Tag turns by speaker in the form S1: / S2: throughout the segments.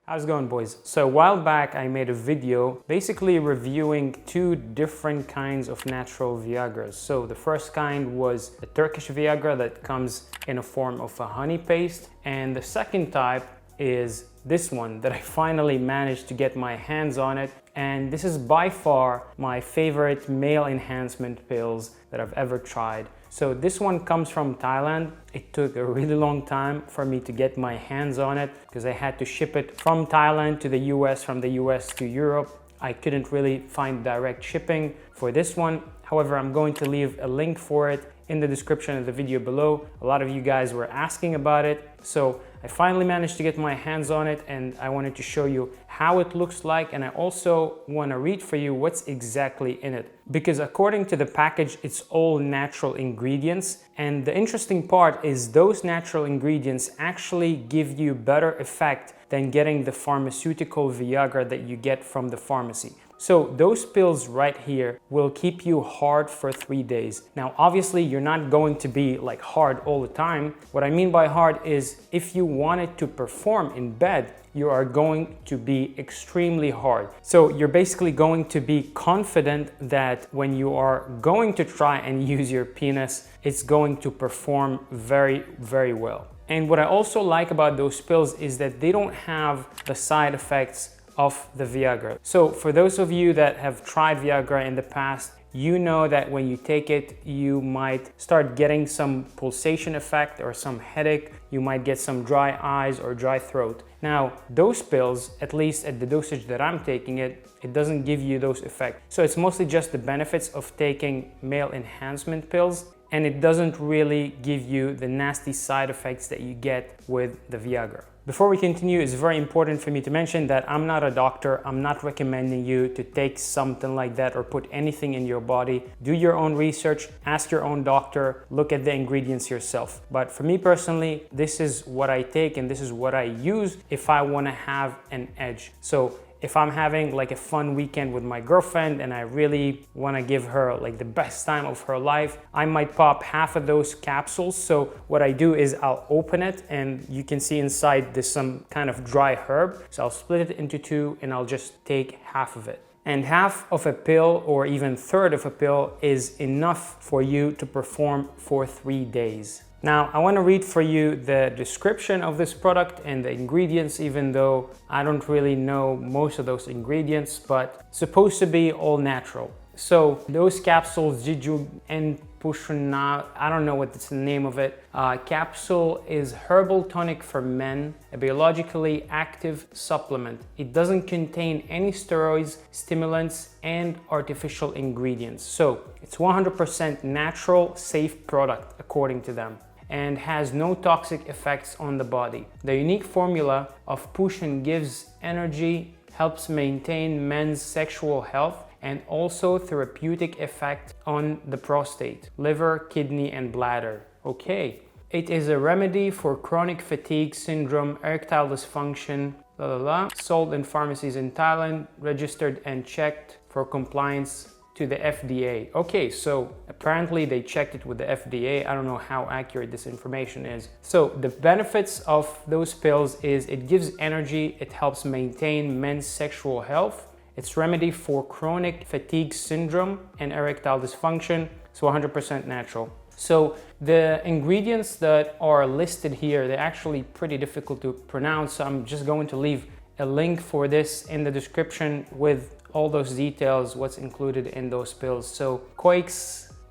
S1: How's it going, boys? So a while back I made a video basically reviewing two different kinds of natural Viagras. So the first kind was a Turkish Viagra that comes in a form of a honey paste, and the second type is this one that I finally managed to get my hands on it, and this is by far my favorite male enhancement pills that I've ever tried. So this one comes from Thailand. It took a really long time for me to get my hands on it because I had to ship it from Thailand to the US, from the US to Europe. I couldn't really find direct shipping for this one. However, I'm going to leave a link for it in the description of the video below. A lot of you guys were asking about it. So I finally managed to get my hands on it, and I wanted to show you how it looks like, and I also want to read for you what's exactly in it. Because according to the package, it's all natural ingredients, and the interesting part is those natural ingredients actually give you better effect than getting the pharmaceutical Viagra that you get from the pharmacy. So those pills right here will keep you hard for 3 days. Now, obviously, you're not going to be like hard all the time. What I mean by hard is if you wanted to perform in bed, you are going to be extremely hard. So you're basically going to be confident that when you are going to try and use your penis, it's going to perform very, very well. And what I also like about those pills is that they don't have the side effects of the Viagra. So for those of you that have tried Viagra in the past, you know that when you take it, you might start getting some pulsation effect or some headache. You might get some dry eyes or dry throat. Now, those pills, at least at the dosage that I'm taking it, it doesn't give you those effects. So it's mostly just the benefits of taking male enhancement pills, and it doesn't really give you the nasty side effects that you get with the Viagra. Before we continue, it's very important for me to mention that I'm not a doctor. I'm not recommending you to take something like that or put anything in your body. Do your own research, ask your own doctor, look at the ingredients yourself. But for me personally, this is what I take and this is what I use if I want to have an edge. So if I'm having like a fun weekend with my girlfriend and I really want to give her like the best time of her life, I might pop half of those capsules. So what I do is I'll open it, and you can see inside there's some kind of dry herb. So I'll split it into two and I'll just take half of it. And half of a pill or even third of a pill is enough for you to perform for 3 days. Now, I want to read for you the description of this product and the ingredients, even though I don't really know most of those ingredients, but it's supposed to be all natural. So those capsules, Jiju and Pushuna, I don't know what's the name of it. Capsule is herbal tonic for men, a biologically active supplement. It doesn't contain any steroids, stimulants, and artificial ingredients. So it's 100% natural, safe product according to them, and has no toxic effects on the body. The unique formula of Pushan gives energy, helps maintain men's sexual health, and also therapeutic effect on the prostate, liver, kidney, and bladder. Okay. It is a remedy for chronic fatigue syndrome, erectile dysfunction, sold in pharmacies in Thailand, registered and checked for compliance to the FDA. Okay, so apparently they checked it with the FDA. I don't know how accurate this information is. So the benefits of those pills is it gives energy, it helps maintain men's sexual health, it's remedy for chronic fatigue syndrome and erectile dysfunction. It's 100% natural. So the ingredients that are listed here, they're actually pretty difficult to pronounce. So I'm just going to leave a link for this in the description with all those details, what's included in those pills. So Coix,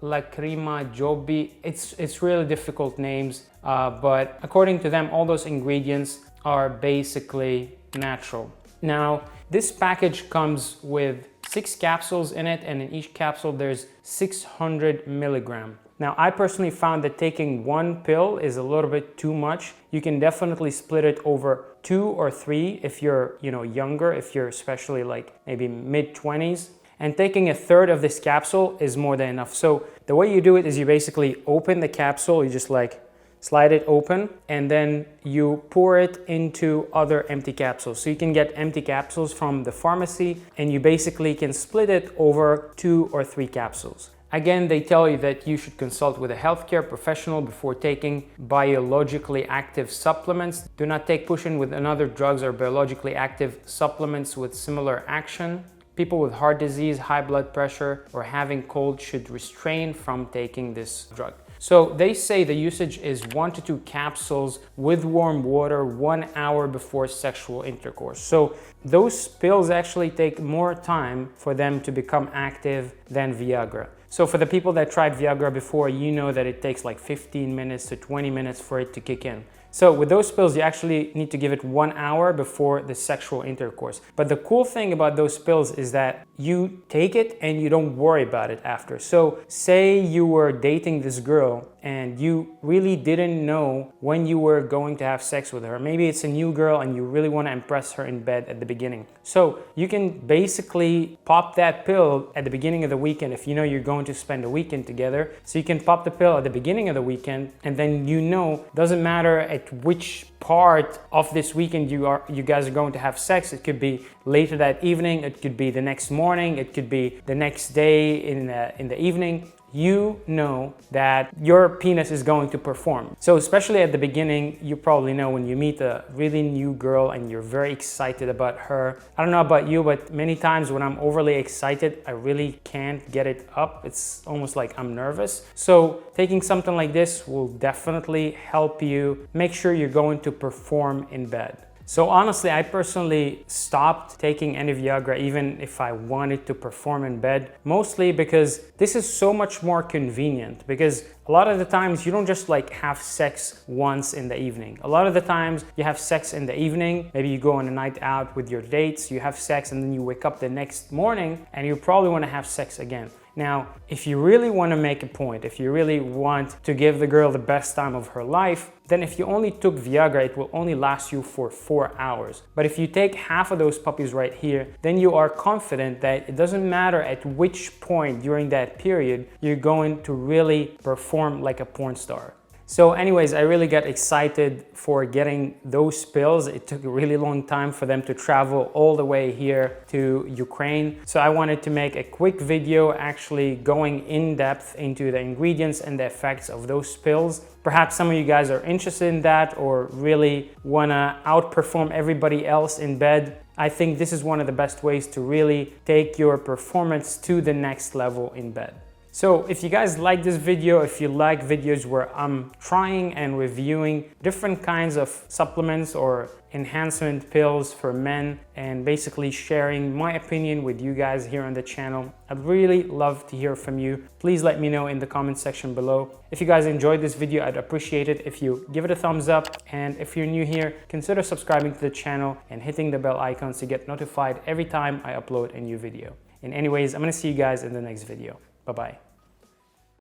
S1: Lacrima, Jobi, it's really difficult names, but according to them, all those ingredients are basically natural. Now, this package comes with 6 capsules in it, and in each capsule there's 600 milligrams. Now, I personally found that taking one pill is a little bit too much. You can definitely split it over 2 or 3 if you're, younger, if you're especially like maybe mid-20s. And taking a third of this capsule is more than enough. So the way you do it is you basically open the capsule, you just like slide it open, and then you pour it into other empty capsules. So you can get empty capsules from the pharmacy, and you basically can split it over 2 or 3 capsules. Again, they tell you that you should consult with a healthcare professional before taking biologically active supplements. Do not take push-in with another drugs or biologically active supplements with similar action. People with heart disease, high blood pressure, or having cold should restrain from taking this drug. So they say the usage is 1 to 2 capsules with warm water 1 hour before sexual intercourse. So those pills actually take more time for them to become active than Viagra. So for the people that tried Viagra before, you know that it takes like 15 minutes to 20 minutes for it to kick in. So with those pills, you actually need to give it 1 hour before the sexual intercourse. But the cool thing about those pills is that you take it and you don't worry about it after. So say you were dating this girl and you really didn't know when you were going to have sex with her. Maybe it's a new girl and you really want to impress her in bed at the beginning. So you can basically pop that pill at the beginning of the weekend if you know you're going to spend a weekend together. So you can pop the pill at the beginning of the weekend, and then you know, doesn't matter at which part of this weekend you guys are going to have sex. It could be later that evening, it could be the next morning, it could be the next day in the evening. You know that your penis is going to perform. So especially at the beginning, you probably know when you meet a really new girl and you're very excited about her. I don't know about you, but many times when I'm overly excited, I really can't get it up. It's almost like I'm nervous. So taking something like this will definitely help you make sure you're going to perform in bed. So honestly, I personally stopped taking any Viagra even if I wanted to perform in bed, mostly because this is so much more convenient, because a lot of the times you don't just like have sex once in the evening. A lot of the times you have sex in the evening, maybe you go on a night out with your dates, you have sex and then you wake up the next morning and you probably want to have sex again. Now, if you really want to make a point, if you really want to give the girl the best time of her life, then if you only took Viagra, it will only last you for 4 hours. But if you take half of those puppies right here, then you are confident that it doesn't matter at which point during that period, you're going to really perform like a porn star. So anyways, I really got excited for getting those pills. It took a really long time for them to travel all the way here to Ukraine. So I wanted to make a quick video actually going in depth into the ingredients and the effects of those pills. Perhaps some of you guys are interested in that or really wanna outperform everybody else in bed. I think this is one of the best ways to really take your performance to the next level in bed. So if you guys like this video, if you like videos where I'm trying and reviewing different kinds of supplements or enhancement pills for men and basically sharing my opinion with you guys here on the channel, I'd really love to hear from you. Please let me know in the comment section below. If you guys enjoyed this video, I'd appreciate it if you give it a thumbs up. And if you're new here, consider subscribing to the channel and hitting the bell icon to get notified every time I upload a new video. And anyways, I'm gonna see you guys in the next video. Bye-bye.